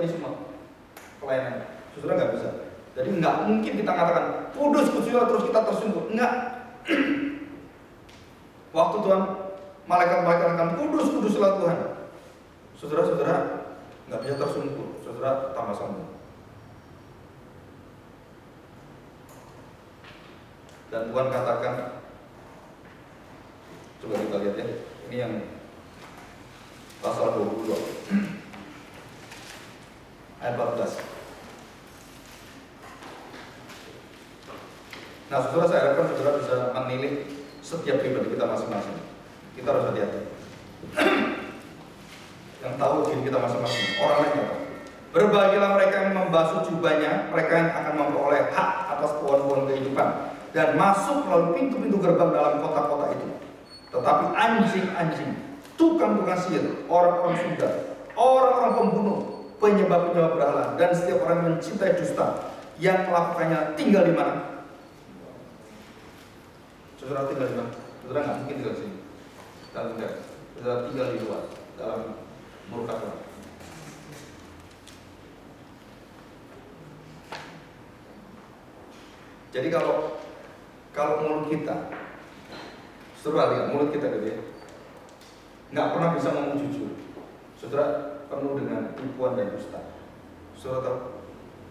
ini semua pelayanan. Saudara nggak bisa. Jadi nggak mungkin kita katakan kudus terus kita tersungkur. Enggak. Waktu Tuhan malaikat-malaikat akan kuduslah Tuhan. Saudara-saudara nggak bisa tersungkur. Saudara tambah sombong. Dan Tuhan katakan, coba kita lihat ya, ini yang pasal 22 ayat 14. Nah, saudara, saya harapkan saudara bisa menilai setiap pribadi kita masing-masing. Kita harus hati-hati. Yang tahu diri kita masing-masing, orang lain yang tahu. Berbahagialah mereka yang membasuh jubahnya, mereka yang akan memperoleh hak atas pohon-pohon kehidupan dan masuk melalui pintu-pintu gerbang dalam kota-kota itu. Tetapi anjing-anjing, tukang-tukang sihir, orang-orang sudah, orang-orang pembunuh, penyembah-penyembah berhala, dan setiap orang yang mencintai dusta, yang melakukannya tinggal di mana? Saudara tinggal di mana? Saudara nggak mungkin tinggal di sini. Kalau tidak, saudara tinggal di luar, dalam murka Tuhan. Jadi kalau mulut kita, saudara lihat mulut kita gitu ya, nggak pernah bisa ngomong jujur. Saudara penuh dengan tipuan dan dusta. Saudara tahu,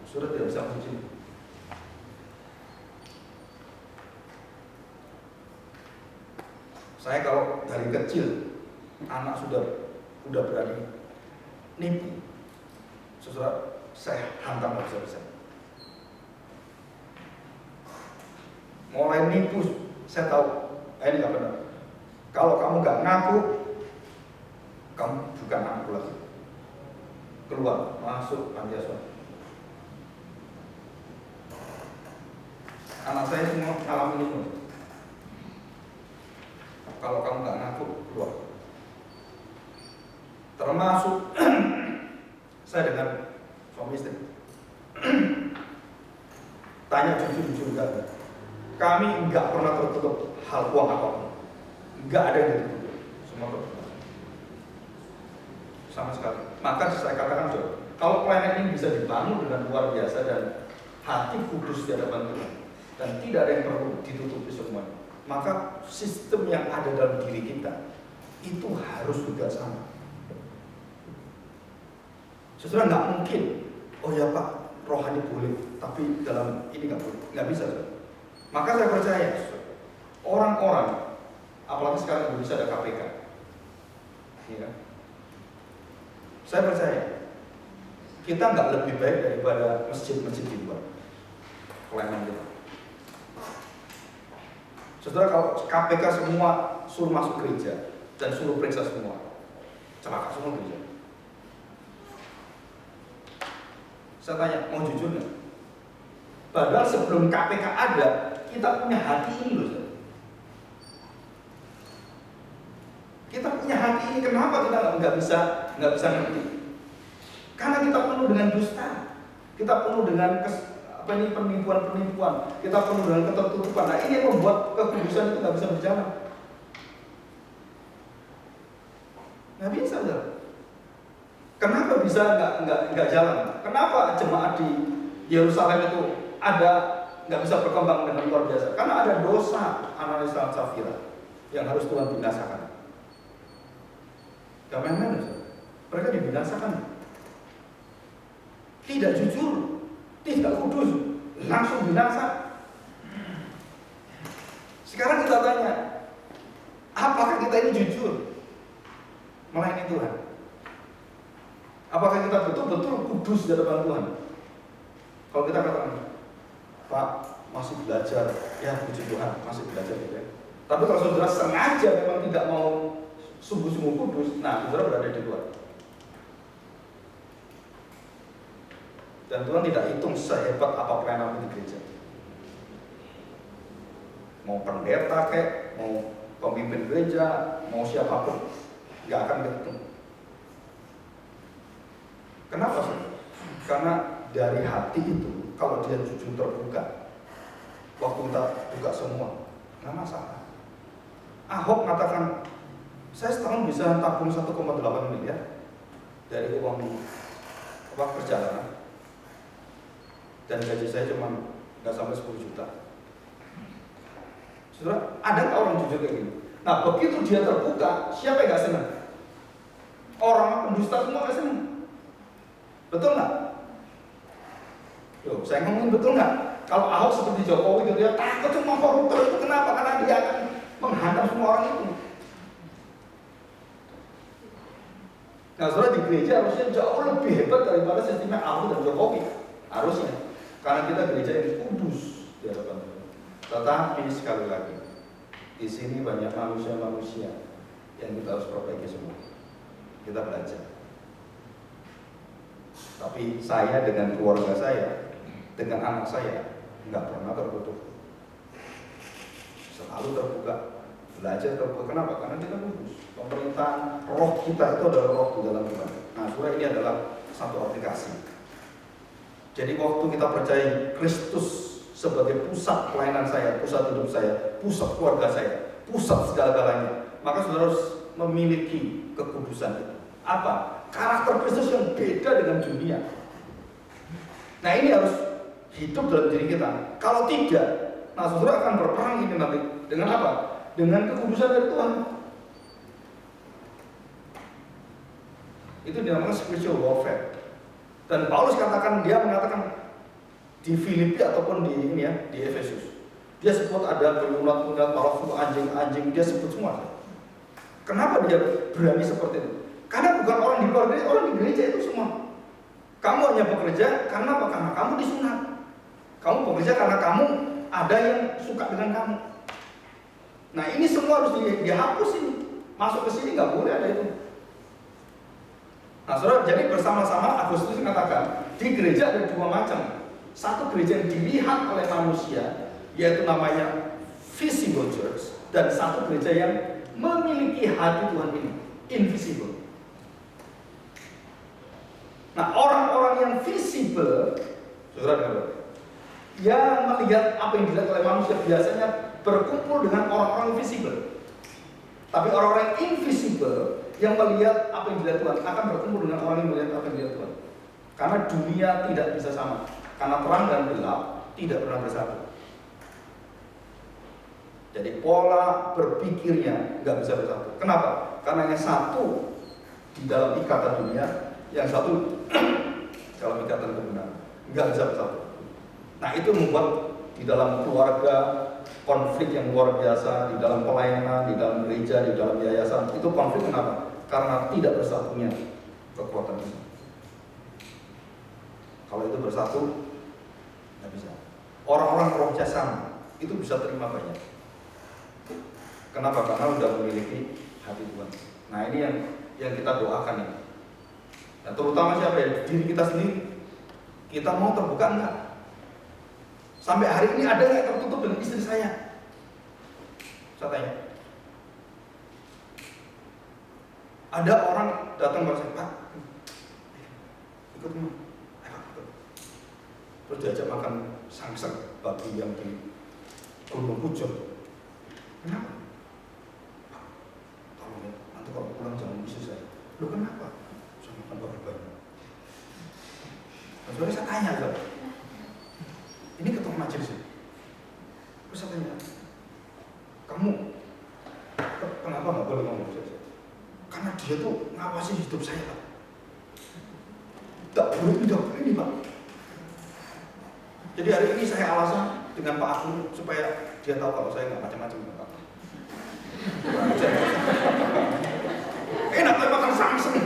saudara tidak bisa ngomong jujur. Saya kalau dari kecil anak sudah berani nipu, saudara saya hantam habis-habisan. Mulai nipu, saya tahu ini nggak benar. Kalau kamu nggak ngaku, kamu bukan anakku lagi. Keluar, masuk panti asuhan. Anak saya semua alami ini. Kalau kamu nggak ngaku, keluar. Termasuk saya dengan suami istri. Tanya jujur-jujur nggak ada. Kami nggak pernah tertutup hal uang apapun. Nggak ada yang ditutup. Semua tertutup. Sama sekali. Maka saya katakan coba, kalau pelayanan ini bisa dibangun dengan luar biasa dan hati kudus di hadapan Tuhan dan tidak ada yang perlu ditutupi semua, maka sistem yang ada dalam diri kita itu harus juga sama. Saudara nggak mungkin, oh ya Pak, rohani boleh, tapi dalam ini nggak boleh, nggak bisa. Saudara. Maka saya percaya, orang-orang, apalagi sekarang Indonesia ada KPK, ya. Saya percaya kita nggak lebih baik daripada masjid-masjid di luar pelayanan kita. Saudara, kalau KPK semua suruh masuk gereja dan suruh periksa semua, celaka semua gereja. Saya tanya, mau jujur nggak? Padahal sebelum KPK ada, kita punya hati ini loh, saudara. Kita punya hati ini, kenapa kita nggak bisa ngerti? Karena kita penuh dengan dusta, kita penuh dengan penipuan, kita penuh dengan ketertutupan. Nah, ini yang membuat kekudusan itu nggak bisa berjalan. Nggak bisa, saudara. Kenapa bisa nggak jalan? Kenapa jemaat di Yerusalem itu nggak bisa berkembang dengan luar biasa? Karena ada dosa Ananias dan Safira yang harus Tuhan binasakan. Gak main-main, mereka dibinasakan. Tidak jujur, tidak kudus, langsung binasa. Sekarang kita tanya, apakah kita ini jujur melayani Tuhan? Apakah kita betul-betul kudus di hadapan Tuhan? Kalau kita katakan, Pak, masih belajar, ya puji Tuhan, masih belajar gitu ya. Tapi kalau saudara sengaja memang tidak mau sungguh-sungguh kudus, nah saudara berada di luar. Dan Tuhan tidak hitung sehebat apa pelayanan di gereja. Mau pendeta kek, mau pemimpin gereja, mau siapapun, nggak akan dihitung. Kenapa sih? Karena dari hati itu, kalau dia jujur terbuka, waktu kita buka semua, nggak masalah. Ahok mengatakan, saya setahun bisa tabung 1,8 miliar dari uang perjalanan, dan gaji saya cuma nggak sampai 10 juta. Saudara, ada nggak orang jujur kayak gini? Nah, begitu dia terbuka, siapa yang nggak senang? Orang pendusta semua nggak senang. Betul nggak? Loh, saya ngomongin betul nggak? Kalau Ahok seperti Jokowi gitu ya, takut semua koruptor itu kenapa? Karena dia akan menghantam semua orang itu. Nah, saudara, di gereja harusnya jauh lebih hebat daripada sistemnya Ahok dan Jokowi. Harusnya. Karena kita gereja yang kudus di hadapan Tuhan. Tetapi sekali lagi, di sini banyak manusia-manusia yang kita harus perbaiki semua. Kita belajar. Tapi saya dengan keluarga saya, dengan anak saya, nggak pernah tertutup. Selalu terbuka, belajar terbuka. Kenapa? Karena kita kudus. Pemerintahan roh kita itu adalah roh di dalam Tuhan. Nah, saudara, ini adalah satu aplikasi. Jadi waktu kita percaya Kristus sebagai pusat pelayanan saya, pusat hidup saya, pusat keluarga saya, pusat segala-galanya, maka saudara harus memiliki kekudusan itu. Apa? Karakter Kristus yang beda dengan dunia. Nah, ini harus hidup dalam diri kita. Kalau tidak, nah saudara akan berperang ini nanti dengan apa? Dengan kekudusan dari Tuhan. Itu dinamakan spiritual warfare. Dan Paulus dia mengatakan di Filipi ataupun di Efesus, dia sebut ada penyulat-penyulat palsu, anjing-anjing, dia sebut semua. Kenapa dia berani seperti itu? Karena bukan orang di luar gereja, orang di gereja itu semua. Kamu hanya bekerja karena apa? Karena kamu disunat. Kamu bekerja karena kamu ada yang suka dengan kamu. Nah, ini semua harus dihapus ini. Masuk ke sini nggak boleh ada itu. Nah, saudara, jadi bersama-sama Agustus mengatakan di gereja ada dua macam. Satu gereja yang dilihat oleh manusia, yaitu namanya visible church, dan satu gereja yang memiliki hati Tuhan ini, invisible. Nah, orang-orang yang visible, saudara, yang melihat apa yang dilihat oleh manusia biasanya berkumpul dengan orang-orang visible. Tapi orang-orang invisible yang melihat apa yang dilihat Tuhan akan berkumpul dengan orang yang melihat apa yang dilihat Tuhan. Karena dunia tidak bisa sama. Karena terang dan gelap tidak pernah bersatu. Jadi pola berpikirnya nggak bisa bersatu. Kenapa? Karena yang satu di dalam ikatan dunia, yang satu dalam ikatan kebenaran, nggak bisa bersatu. Nah, itu membuat di dalam keluarga konflik yang luar biasa, di dalam pelayanan, di dalam gereja, di dalam yayasan. Itu konflik kenapa? Karena tidak bersatunya kekuatan ini. Kalau itu bersatu, nggak bisa. Orang-orang roh jasam itu bisa terima banyak. Kenapa? Karena sudah memiliki hati Tuhan. Nah, ini yang kita doakan ini. Nah, terutama siapa ya? Diri kita sendiri. Kita mau terbuka enggak? Sampai hari ini ada nggak tertutup dengan istri saya? Saya tanya. Ada orang datang ke saya, Pak, ikut mau, ikut. Terus diajak makan sangsek babi yang di Gunung Pujon. Kenapa? Pak, tolong ya, nanti kalau pulang jangan istri saya. Loh, kenapa? Saya makan babi banyak. Nah, saya tanya, ini ketua majelis. Terus saya tanya, kamu kenapa nggak boleh ngomong saya? Karena dia tuh ngawasi hidup saya, Pak. Tak boleh ini, Pak. Jadi hari ini saya alasan dengan Pak Agung supaya dia tahu kalau saya nggak macam-macam, Pak. Enak tuh makan sangseng.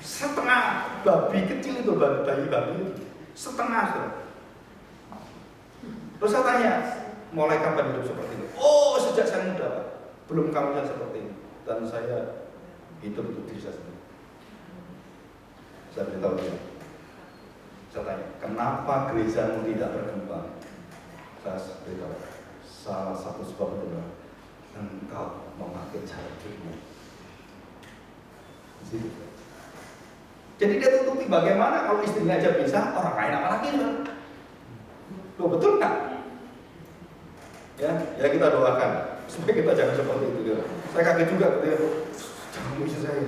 Setengah babi kecil itu, bayi itu, setengah tuh. Terus saya tanya, mulai kapan hidup seperti itu? Oh, sejak saya muda, Pak. Belum kamunya seperti ini. Dan saya hidup untuk diri saya sendiri. Saya beritahu dia. Saya tanya, kenapa gerejamu tidak berkembang? Saya beritahu, salah satu sebab adalah engkau memakai cara hidupmu. Jadi dia tutupi bagaimana kalau istrinya aja bisa, orang lain apalagi, kan? Loh, betul nggak? Ya kita doakan supaya kita jangan seperti itu. Ya. Saya kaget juga, jangan bisa saya,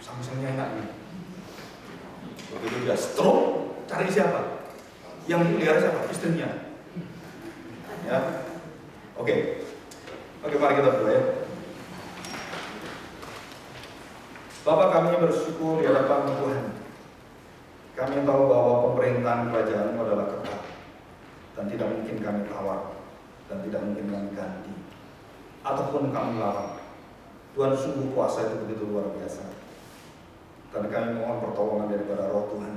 sama-sama enak nih. Begitu dia stroke, cari siapa? Yang dipelihara siapa? Istrinya. Ya, oke, mari kita berdoa ya. Bapak, kami bersyukur di hadapan Tuhan. Kami tahu bahwa pemerintahan kerajaan adalah ketat dan tidak mungkin kami tawar dan tidak mungkin kami ganti ataupun kami lawan. Tuhan, sungguh kuasa itu begitu luar biasa. Dan kami mohon pertolongan daripada Roh Tuhan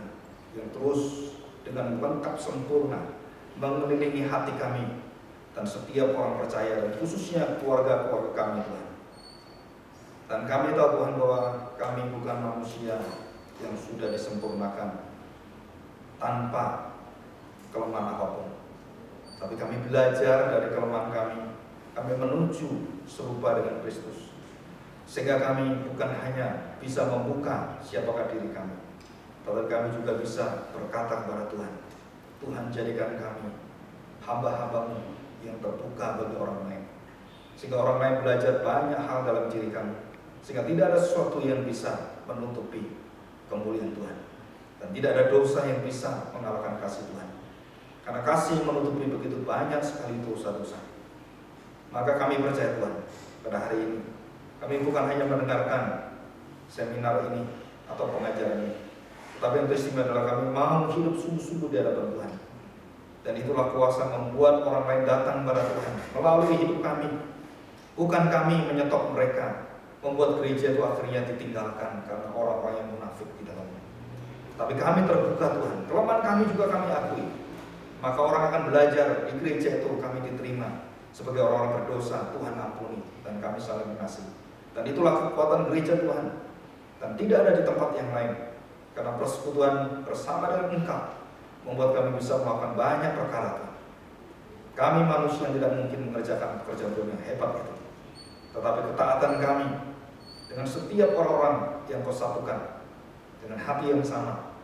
yang terus dengan lengkap sempurna mengelilingi hati kami dan setiap orang percaya, dan khususnya keluarga-keluarga kami, Tuhan. Dan kami tahu, Tuhan, bahwa kami bukan manusia yang sudah disempurnakan tanpa kelemahan apapun. Tapi kami belajar dari kelemahan kami menuju serupa dengan Kristus. Sehingga kami bukan hanya bisa membuka siapakah diri kami, tetapi kami juga bisa berkata kepada Tuhan, Tuhan, jadikan kami hamba-hamba-Mu yang terbuka bagi orang lain, sehingga orang lain belajar banyak hal dalam diri kami, sehingga tidak ada sesuatu yang bisa menutupi kemuliaan Tuhan, dan tidak ada dosa yang bisa mengalahkan kasih Tuhan, karena kasih menutupi begitu banyak sekali dosa-dosa. Maka kami percaya, Tuhan, pada hari ini kami bukan hanya mendengarkan seminar ini atau pengajaran ini, tetapi yang istimewa adalah kami mau hidup sungguh-sungguh di hadapan Tuhan. Dan itulah kuasa membuat orang lain datang kepada Tuhan melalui hidup kami. Bukan kami menyetop mereka, membuat gereja itu akhirnya ditinggalkan karena orang-orang yang munafik di dalamnya. Tapi kami terbuka, Tuhan. Kelemahan kami juga kami akui. Maka orang akan belajar di gereja itu kami diterima sebagai orang-orang berdosa. Tuhan ampuni dan kami saling mengasihi. Dan itulah kekuatan gereja, Tuhan. Dan tidak ada di tempat yang lain. Karena persekutuan bersama dengan Engkau membuat kami bisa melakukan banyak perkara, Tuhan. Kami manusia yang tidak mungkin mengerjakan pekerjaan Tuhan yang hebat itu. Tetapi ketaatan kami dengan setiap orang-orang yang Kau satukan dengan hati yang sama,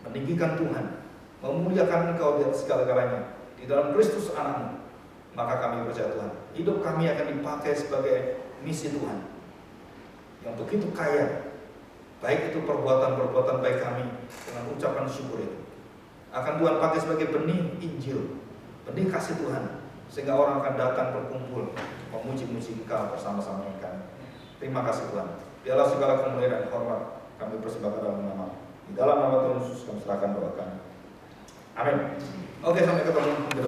meninggikan Tuhan, memuliakan Engkau di atas segala-galanya di dalam Kristus Anak-Mu, maka kami percaya, Tuhan, hidup kami akan dipakai sebagai misi Tuhan yang begitu kaya. Baik itu perbuatan-perbuatan baik kami dengan ucapan syukur itu akan Tuhan pakai sebagai benih Injil, benih kasih Tuhan, sehingga orang akan datang berkumpul memuji-muji Engkau bersama-sama dengan kami. Terima kasih, Tuhan. Biarlah segala kemuliaan dan hormat kami persembahkan dalam nama, di dalam nama Tuhan Yesus kami serahkan doa kami. Amin. Oke, sampai ketemu.